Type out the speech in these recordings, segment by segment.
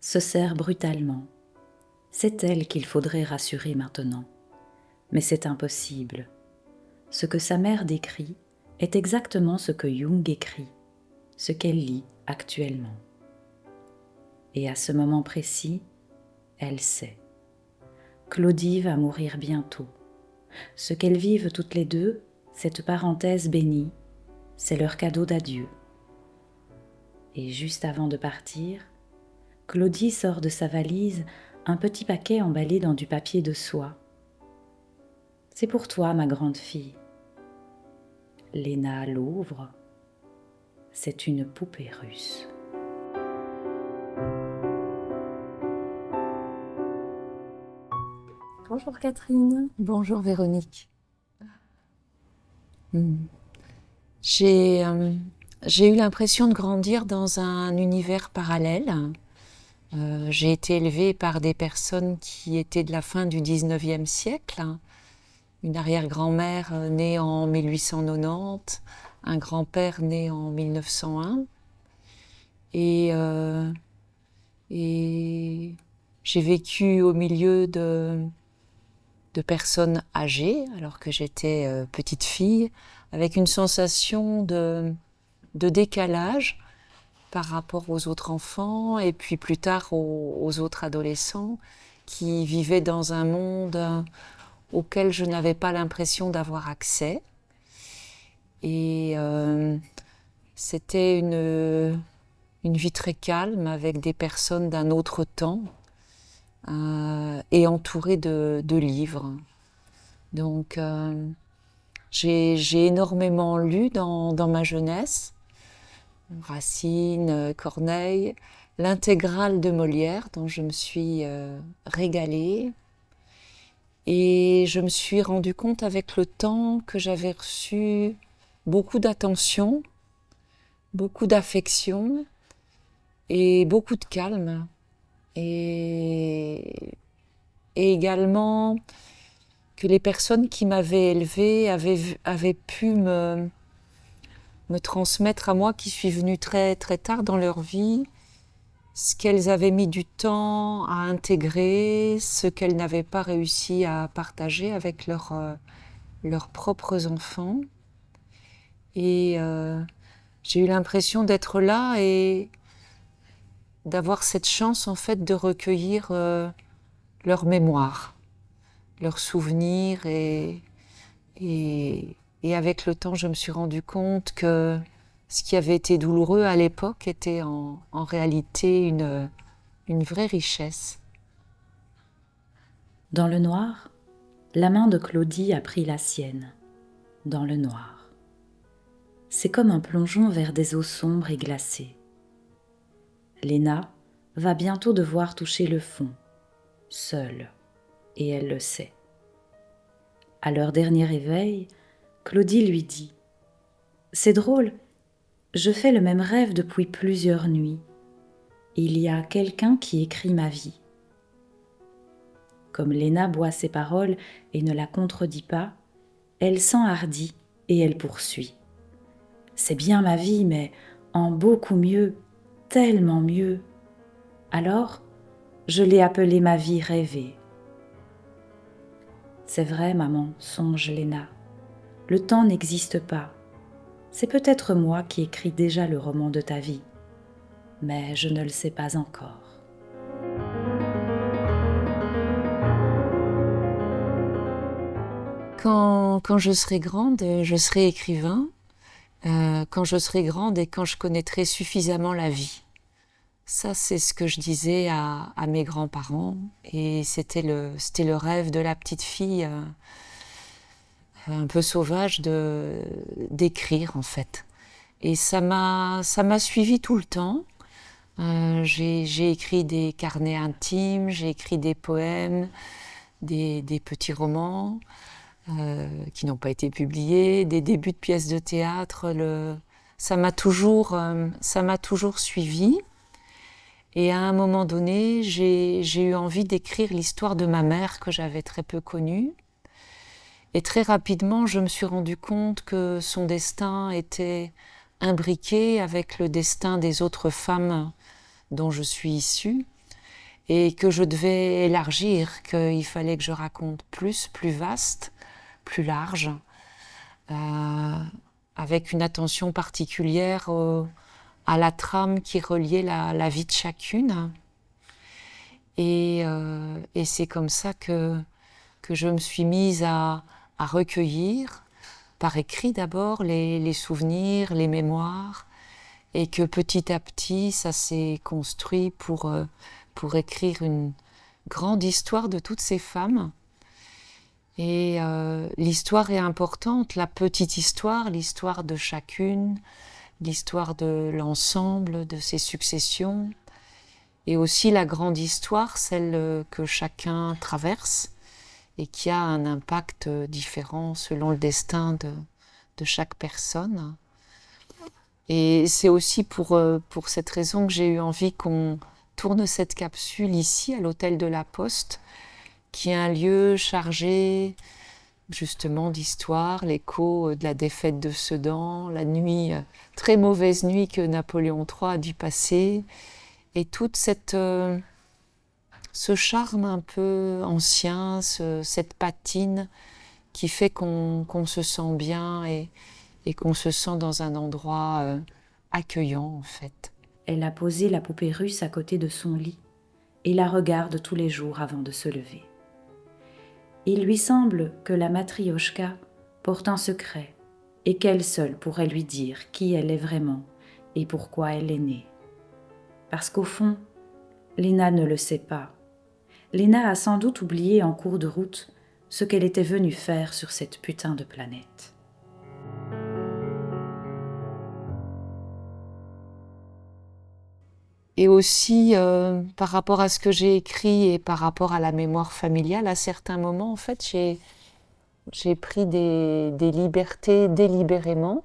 se serre brutalement. C'est elle qu'il faudrait rassurer maintenant. Mais c'est impossible. Ce que sa mère décrit est exactement ce que Jung écrit, ce qu'elle lit actuellement. Et à ce moment précis, elle sait. Claudie va mourir bientôt. Ce qu'elles vivent toutes les deux, cette parenthèse bénie, c'est leur cadeau d'adieu. Et juste avant de partir, Claudie sort de sa valise un petit paquet emballé dans du papier de soie. « C'est pour toi, ma grande fille. » Léna l'ouvre. C'est une poupée russe. Bonjour Catherine. Bonjour Véronique. J'ai eu l'impression de grandir dans un univers parallèle. J'ai été élevée par des personnes qui étaient de la fin du 19e siècle. Une arrière-grand-mère née en 1890, un grand-père né en 1901. Et j'ai vécu au milieu de personnes âgées, alors que j'étais petite fille, avec une sensation de décalage par rapport aux autres enfants et puis plus tard aux autres adolescents qui vivaient dans un monde auquel je n'avais pas l'impression d'avoir accès. Et c'était une vie très calme avec des personnes d'un autre temps et entourée de livres. Donc j'ai énormément lu dans ma jeunesse. Racine, Corneille, l'intégrale de Molière dont je me suis régalée. Et je me suis rendu compte avec le temps que j'avais reçu beaucoup d'attention, beaucoup d'affection et beaucoup de calme. Et également que les personnes qui m'avaient élevée avaient pu me transmettre à moi, qui suis venue très, très tard dans leur vie, ce qu'elles avaient mis du temps à intégrer, ce qu'elles n'avaient pas réussi à partager avec leurs propres enfants. Et j'ai eu l'impression d'être là et d'avoir cette chance en fait de recueillir leur mémoire, leurs souvenirs et avec le temps, je me suis rendu compte que ce qui avait été douloureux à l'époque était en réalité une vraie richesse. Dans le noir, la main de Claudie a pris la sienne. Dans le noir. C'est comme un plongeon vers des eaux sombres et glacées. Léna va bientôt devoir toucher le fond, seule, et elle le sait. À leur dernier réveil, Claudie lui dit « C'est drôle, je fais le même rêve depuis plusieurs nuits. Il y a quelqu'un qui écrit ma vie. » Comme Léna boit ses paroles et ne la contredit pas, elle s'enhardit et elle poursuit. « C'est bien ma vie, mais en beaucoup mieux, tellement mieux. Alors, je l'ai appelée ma vie rêvée. » « C'est vrai, maman, songe Léna. Le temps n'existe pas. C'est peut-être moi qui écris déjà le roman de ta vie, mais je ne le sais pas encore. » Quand je serai grande, je serai écrivain. Quand je serai grande et quand je connaîtrai suffisamment la vie. Ça, c'est ce que je disais à mes grands-parents. Et c'était le rêve de la petite fille un peu sauvage d'écrire, en fait. Et ça m'a suivi tout le temps. J'ai écrit des carnets intimes, j'ai écrit des poèmes, des petits romans qui n'ont pas été publiés, des débuts de pièces de théâtre. Ça m'a toujours suivi. Et à un moment donné, j'ai eu envie d'écrire l'histoire de ma mère que j'avais très peu connue. Et très rapidement, je me suis rendu compte que son destin était imbriqué avec le destin des autres femmes dont je suis issue. et que je devais élargir, qu'il fallait que je raconte plus vaste, plus large, avec une attention particulière à la trame qui reliait la vie de chacune. Et c'est comme ça que je me suis mise à recueillir, par écrit d'abord, les souvenirs, les mémoires, et que petit à petit, ça s'est construit pour écrire une grande histoire de toutes ces femmes. Et l'histoire est importante, la petite histoire, l'histoire de chacune, l'histoire de l'ensemble, de ses successions, et aussi la grande histoire, celle que chacun traverse, et qui a un impact différent selon le destin de chaque personne. Et c'est aussi pour cette raison que j'ai eu envie qu'on tourne cette capsule ici, à l'hôtel de la Poste, qui est un lieu chargé justement d'histoire, l'écho de la défaite de Sedan, la nuit, très mauvaise nuit que Napoléon III a dû passer, et toute ce charme un peu ancien, cette patine qui fait qu'on se sent bien et qu'on se sent dans un endroit accueillant en fait. Elle a posé la poupée russe à côté de son lit et la regarde tous les jours avant de se lever. Il lui semble que la matrioshka porte un secret et qu'elle seule pourrait lui dire qui elle est vraiment et pourquoi elle est née. Parce qu'au fond, Léna ne le sait pas. Léna a sans doute oublié en cours de route ce qu'elle était venue faire sur cette putain de planète. Et aussi, par rapport à ce que j'ai écrit et par rapport à la mémoire familiale, à certains moments, en fait, j'ai pris des libertés délibérément.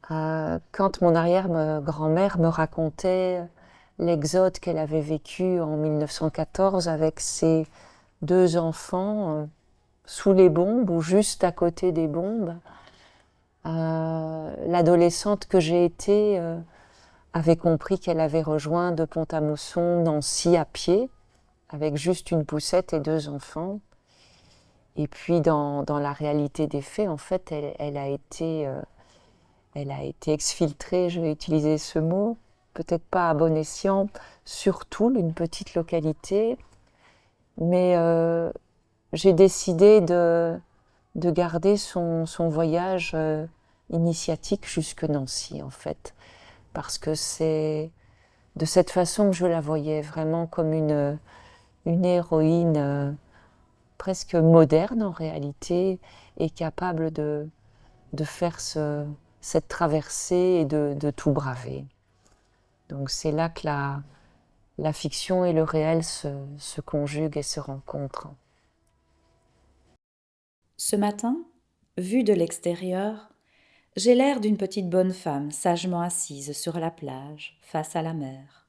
Quand mon arrière-grand-mère me racontait l'exode qu'elle avait vécu en 1914 avec ses 2 enfants sous les bombes ou juste à côté des bombes, l'adolescente que j'ai été avait compris qu'elle avait rejoint de Pont-à-Mousson, Nancy à pied, avec juste une poussette et 2 enfants. Et puis dans la réalité des faits, en fait, elle a été exfiltrée, je vais utiliser ce mot, peut-être pas à bon escient, sur Toul, une petite localité. Mais j'ai décidé de garder son voyage initiatique jusque Nancy, en fait. Parce que c'est de cette façon que je la voyais, vraiment comme une héroïne presque moderne en réalité, et capable de faire cette traversée et de tout braver. Donc c'est là que la fiction et le réel se conjuguent et se rencontrent. Ce matin, vu de l'extérieur, j'ai l'air d'une petite bonne femme sagement assise sur la plage, face à la mer.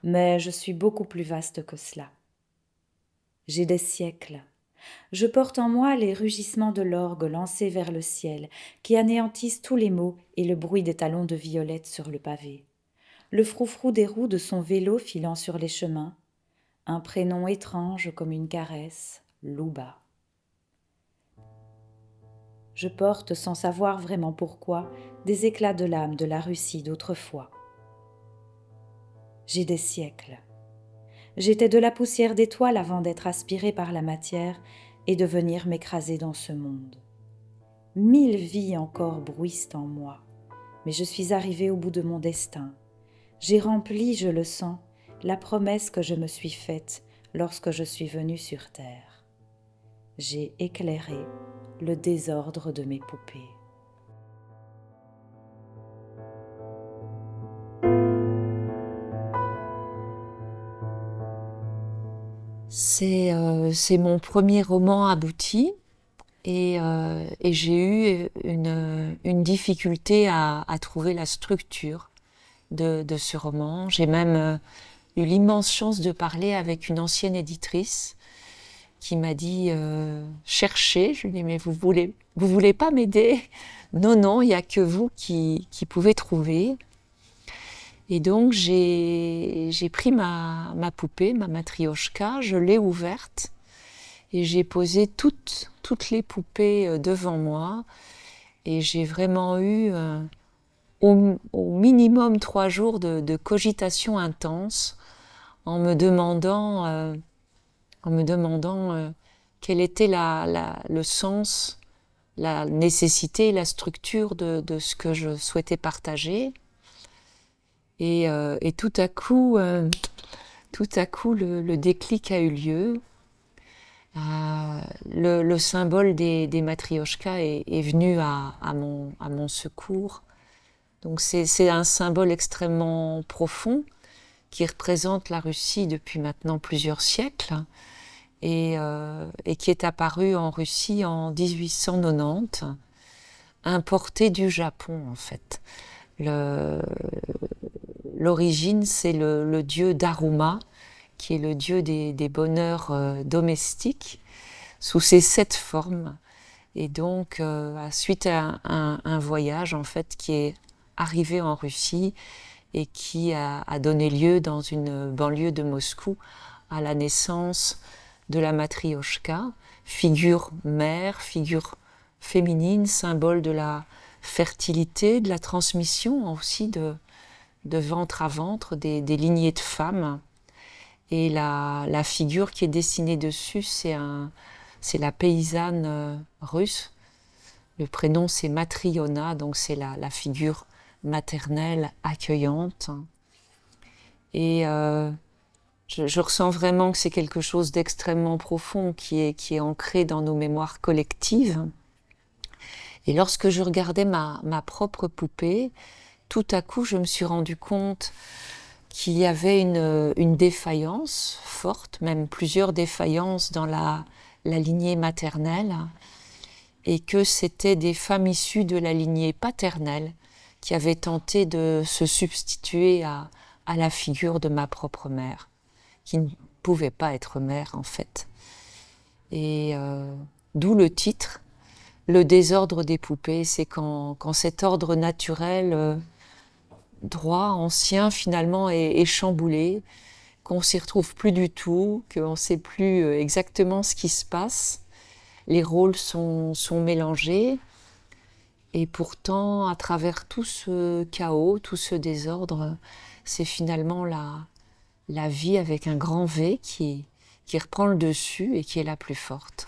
Mais je suis beaucoup plus vaste que cela. J'ai des siècles. Je porte en moi les rugissements de l'orgue lancé vers le ciel, qui anéantissent tous les mots et le bruit des talons de Violette sur le pavé, le froufrou des roues de son vélo filant sur les chemins, un prénom étrange comme une caresse, Louba. Je porte, sans savoir vraiment pourquoi, des éclats de l'âme de la Russie d'autrefois. J'ai des siècles. J'étais de la poussière d'étoiles avant d'être aspirée par la matière et de venir m'écraser dans ce monde. 1000 vies encore bruissent en moi, mais je suis arrivée au bout de mon destin. J'ai rempli, je le sens, la promesse que je me suis faite lorsque je suis venue sur terre. J'ai éclairé le désordre de mes poupées. C'est mon premier roman abouti et j'ai eu une difficulté à trouver la structure de ce roman. J'ai même eu l'immense chance de parler avec une ancienne éditrice qui m'a dit cherchez. Je lui ai dit mais vous voulez pas m'aider? Non, il n'y a que vous qui pouvez trouver. Et donc j'ai pris ma poupée, ma matrioshka, je l'ai ouverte et j'ai posé toutes les poupées devant moi. Et j'ai vraiment eu au minimum 3 jours de cogitation intense en me demandant, quel était le sens, la nécessité, la structure de ce que je souhaitais partager. Et tout à coup, le déclic a eu lieu. Le symbole des matrioshkas est venu à mon secours. Donc c'est un symbole extrêmement profond qui représente la Russie depuis maintenant plusieurs siècles et qui est apparu en Russie en 1890, importé du Japon en fait. L'origine, c'est le dieu Daruma, qui est le dieu des bonheurs domestiques, sous ses 7 formes. Et donc, suite à un voyage, en fait, qui est arrivé en Russie et qui a donné lieu dans une banlieue de Moscou à la naissance de la matrioshka, figure mère, figure féminine, symbole de la fertilité, de la transmission aussi de ventre à ventre, des lignées de femmes. Et la figure qui est dessinée dessus, c'est la paysanne russe. Le prénom, c'est Matriona, donc c'est la figure maternelle, accueillante. Et je ressens vraiment que c'est quelque chose d'extrêmement profond qui est ancré dans nos mémoires collectives. Et lorsque je regardais ma propre poupée, tout à coup, je me suis rendu compte qu'il y avait une défaillance forte, même plusieurs défaillances dans la lignée maternelle, et que c'était des femmes issues de la lignée paternelle qui avaient tenté de se substituer à la figure de ma propre mère, qui ne pouvait pas être mère en fait. Et d'où le titre, le désordre des poupées, c'est quand cet ordre naturel droit, ancien, finalement est chamboulé, qu'on s'y retrouve plus du tout, qu'on ne sait plus exactement ce qui se passe. Les rôles sont mélangés. Et pourtant, à travers tout ce chaos, tout ce désordre, c'est finalement la vie avec un grand V qui reprend le dessus et qui est la plus forte.